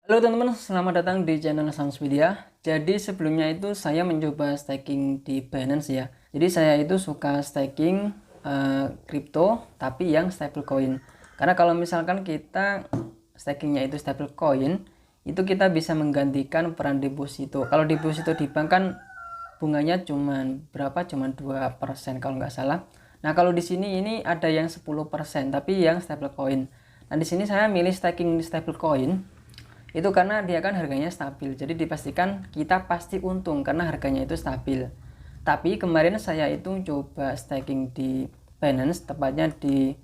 Halo teman-teman, selamat datang di channel Sans Media. Jadi sebelumnya itu saya mencoba staking di Binance ya. Jadi saya itu suka staking kripto tapi yang stablecoin. Karena kalau misalkan kita stakingnya itu stablecoin, itu kita bisa menggantikan peran deposito. Kalau deposito di bank kan bunganya cuman berapa? Cuman 2% kalau nggak salah. Nah, kalau di sini ini ada yang 10% tapi yang stablecoin. Nah, di sini saya milih staking stablecoin itu karena dia kan harganya stabil, jadi dipastikan kita pasti untung karena harganya itu stabil. Tapi kemarin saya itu coba staking di Binance, tepatnya di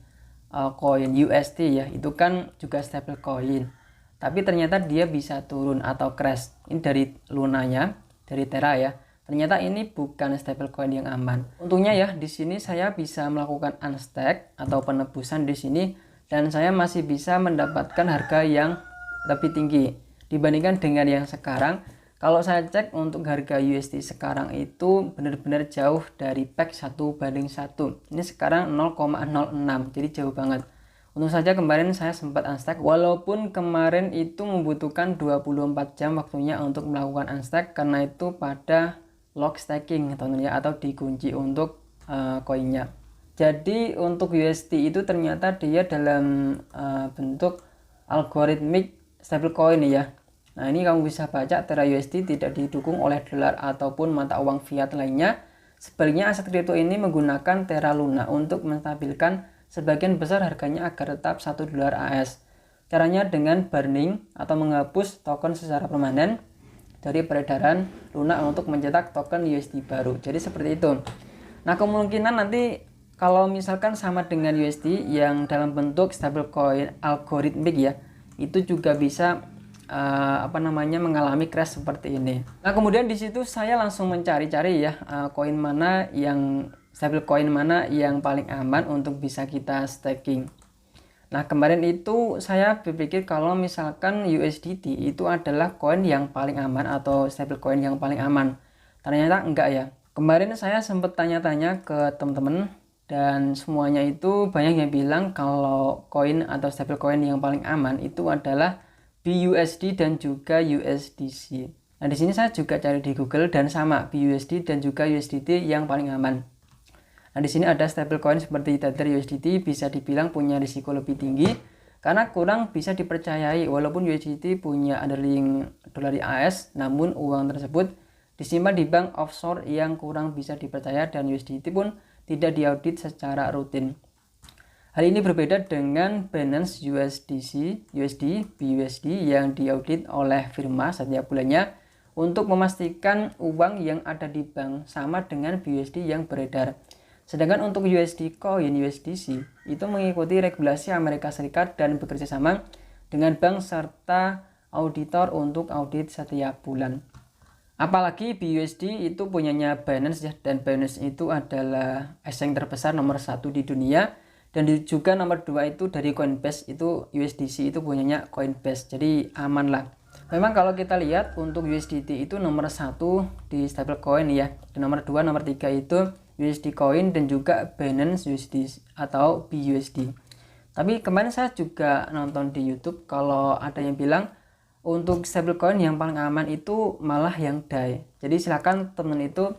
koin USD ya, itu kan juga stable coin, tapi ternyata dia bisa turun atau crash. Ini dari lunanya, dari Terra ya, ternyata ini bukan stable coin yang aman. Untungnya ya di sini saya bisa melakukan unstack atau penebusan di sini, dan saya masih bisa mendapatkan harga yang lebih tinggi dibandingkan dengan yang sekarang. Kalau saya cek untuk harga USD sekarang itu benar-benar jauh dari peg 1:1. Ini sekarang 0,06, jadi jauh banget. Untung saja kemarin saya sempat unstack, walaupun kemarin itu membutuhkan 24 jam waktunya untuk melakukan unstack karena itu pada lock stacking teman-teman ya, atau dikunci untuk koinnya. Jadi untuk USD itu ternyata dia dalam bentuk algoritmik stablecoin ya. Nah, ini kamu bisa baca Terra USD tidak didukung oleh dolar ataupun mata uang fiat lainnya. Sebaliknya aset kripto ini menggunakan Terra Luna untuk menstabilkan sebagian besar harganya agar tetap $1 AS. Caranya dengan burning atau menghapus token secara permanen dari peredaran Luna untuk mencetak token USD baru. Jadi seperti itu. Nah, kemungkinan nanti kalau misalkan sama dengan USD yang dalam bentuk stablecoin algoritmik ya, itu juga bisa mengalami crash seperti ini. Nah, kemudian di situ saya langsung mencari-cari ya koin mana yang stablecoin mana yang paling aman untuk bisa kita staking. Nah, kemarin itu saya berpikir kalau misalkan USDT itu adalah koin yang paling aman atau stablecoin yang paling aman. Ternyata enggak ya. Kemarin saya sempat tanya-tanya ke teman-teman dan semuanya itu banyak yang bilang kalau koin atau stablecoin yang paling aman itu adalah BUSD dan juga USDC. Nah, di sini saya juga cari di Google dan sama BUSD dan juga USDT yang paling aman. Nah, di sini ada stablecoin seperti Tether USDT bisa dibilang punya risiko lebih tinggi karena kurang bisa dipercayai. Walaupun USDT punya underlying dolar AS, namun uang tersebut disimpan di bank offshore yang kurang bisa dipercaya dan USDT pun tidak diaudit secara rutin. Hal ini berbeda dengan Binance USD, BUSD yang diaudit oleh firma setiap bulannya untuk memastikan uang yang ada di bank sama dengan BUSD yang beredar. Sedangkan untuk USD Coin USDC itu mengikuti regulasi Amerika Serikat dan bekerja sama dengan bank serta auditor untuk audit setiap bulan. Apalagi BUSD itu punyanya Binance ya, dan Binance itu adalah exchange terbesar nomor 1 di dunia, dan juga nomor 2 itu dari Coinbase, itu USDC itu punyanya Coinbase, jadi aman lah. Memang kalau kita lihat untuk USDT itu nomor 1 di stablecoin ya, dan nomor 2 nomor 3 itu USD Coin dan juga Binance USD atau BUSD. Tapi kemarin saya juga nonton di YouTube kalau ada yang bilang untuk stablecoin yang paling aman itu malah yang DAI. Jadi silakan teman itu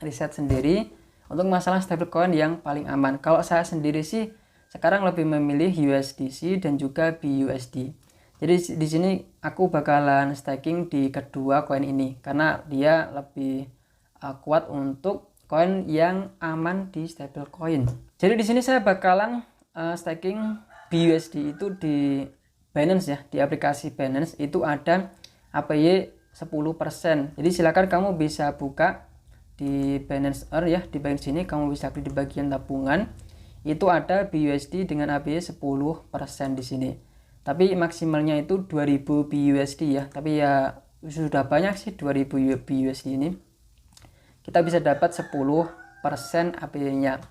riset sendiri untuk masalah stablecoin yang paling aman. Kalau saya sendiri sih sekarang lebih memilih USDC dan juga BUSD. Jadi di sini aku bakalan staking di kedua koin ini karena dia lebih kuat untuk koin yang aman di stablecoin. Jadi di sini saya bakalan staking BUSD itu di Binance ya, di aplikasi Binance itu ada APY 10%. Jadi silakan kamu bisa buka di Binance Earth ya, di bagian sini kamu bisa klik di bagian tabungan. Itu ada BUSD dengan APY 10% di sini. Tapi maksimalnya itu 2000 BUSD ya. Tapi ya sudah banyak sih 2000 BUSD ini. Kita bisa dapat 10% APY-nya.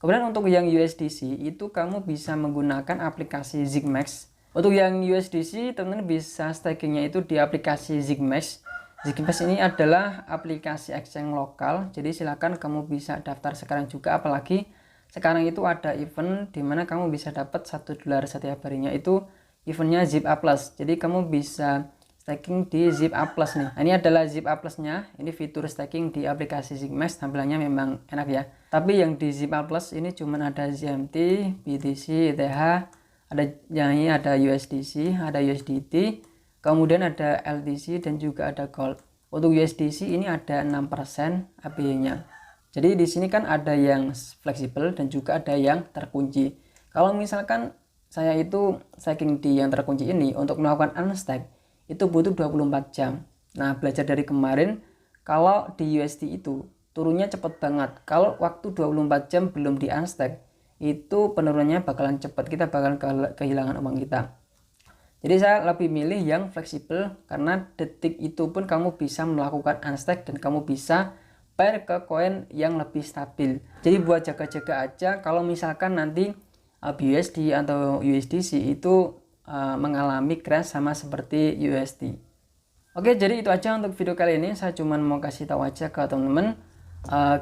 Kemudian untuk yang USDC itu kamu bisa menggunakan aplikasi Zigmax. Untuk yang USDC teman-teman bisa stakingnya itu di aplikasi Zigmax. Zigmax ini adalah aplikasi exchange lokal, jadi silakan kamu bisa daftar sekarang juga, apalagi sekarang itu ada event dimana kamu bisa dapat $1 setiap harinya itu eventnya zip A plus. Jadi kamu bisa staking di zip A plus nih. Nah, ini adalah zip A plusnya. Ini fitur staking di aplikasi Zigmax, tampilannya memang enak ya. Tapi yang di zip A plus ini cuman ada ZMT, BTC, ETH, ada yang ini ada USDC, ada USDT, kemudian ada LTC dan juga ada Gold. Untuk USDC ini ada 6% APY-nya. Jadi di sini kan ada yang fleksibel dan juga ada yang terkunci. Kalau misalkan saya itu staking di yang terkunci ini, untuk melakukan unstack itu butuh 24 jam. Nah, belajar dari kemarin, kalau di USD itu turunnya cepet banget. Kalau waktu 24 jam belum di unstack, itu penurunannya bakalan cepet, kita bakal kehilangan uang kita. Jadi saya lebih milih yang fleksibel, karena detik itu pun kamu bisa melakukan unstack dan kamu bisa pair ke koin yang lebih stabil. Jadi buat jaga-jaga aja kalau misalkan nanti BUSD atau USDC itu mengalami crash sama seperti USD. Oke, jadi itu aja untuk video kali ini. Saya cuma mau kasih tahu aja ke teman-teman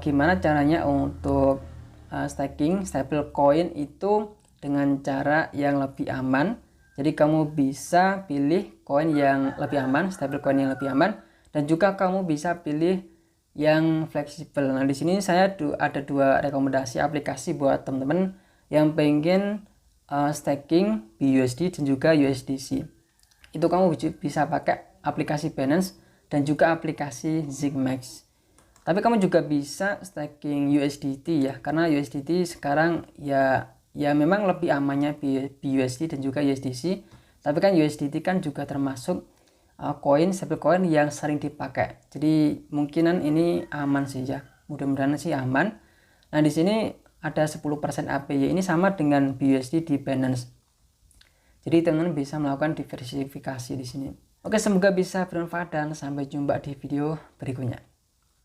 gimana caranya untuk staking stable coin itu dengan cara yang lebih aman. Jadi kamu bisa pilih koin yang lebih aman, stable coin yang lebih aman, dan juga kamu bisa pilih yang fleksibel. Nah, di sini saya ada dua rekomendasi aplikasi buat teman-teman yang pengen staking BUSD dan juga USDC. Itu kamu bisa pakai aplikasi Binance dan juga aplikasi Zigmax. Tapi kamu juga bisa staking USDT ya, karena USDT sekarang ya memang lebih amannya BUSD dan juga USDC. Tapi kan USDT kan juga termasuk koin stable coin yang sering dipakai. Jadi mungkinan ini aman sih ya. Mudah-mudahan sih aman. Nah, di sini ada 10% APY, ini sama dengan BUSD di Binance. Jadi teman-teman bisa melakukan diversifikasi di sini. Oke, semoga bisa bermanfaat dan sampai jumpa di video berikutnya.